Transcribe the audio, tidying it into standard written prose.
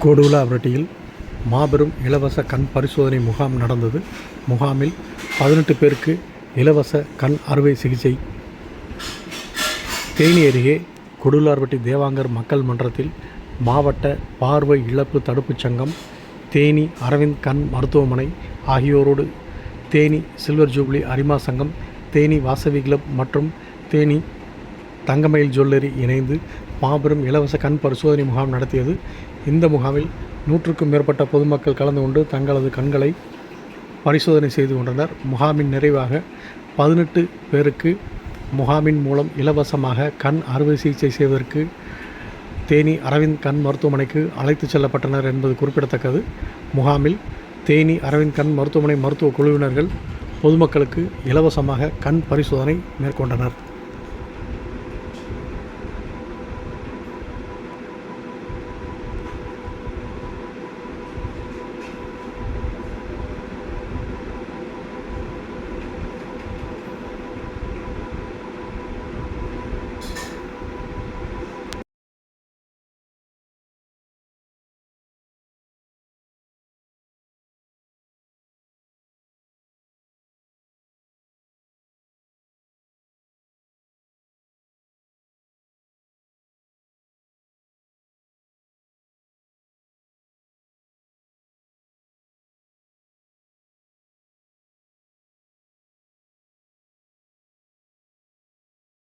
கொடுவிலாவட்டியில் மாபெரும் இலவச கண் பரிசோதனை முகாம் நடந்தது. முகாமில் 18 பேருக்கு இலவச கண் அறுவை சிகிச்சை. தேனி அருகே கொடுவிலாவட்டி தேவாங்கர் மக்கள் மன்றத்தில் மாவட்ட பார்வை இழப்பு தடுப்புச் சங்கம், தேனி அரவிந்த் கண் மருத்துவமனை ஆகியோரோடு தேனி சில்வர் ஜூப்ளி அரிமா சங்கம், தேனி வாசவி கிளப் மற்றும் தேனி தங்கமயில் ஜுவல்லரி இணைந்து மாபெரும் இலவச கண் பரிசோதனை முகாம் நடத்தியது. இந்த முகாமில் 100க்கும் மேற்பட்ட பொதுமக்கள் கலந்து கொண்டு தங்களது கண்களை பரிசோதனை செய்து கொண்டனர். முகாமின் நிறைவாக 18 பேருக்கு முகாமின் மூலம் இலவசமாக கண் அறுவை சிகிச்சை செய்வதற்கு தேனி அரவிந்த் கண் மருத்துவமனைக்கு அழைத்து செல்லப்பட்டனர் என்பது குறிப்பிடத்தக்கது. முகாமில் தேனி அரவிந்த் கண் மருத்துவமனை மருத்துவ குழுவினர்கள் பொதுமக்களுக்கு இலவசமாக கண் பரிசோதனை மேற்கொண்டனர்.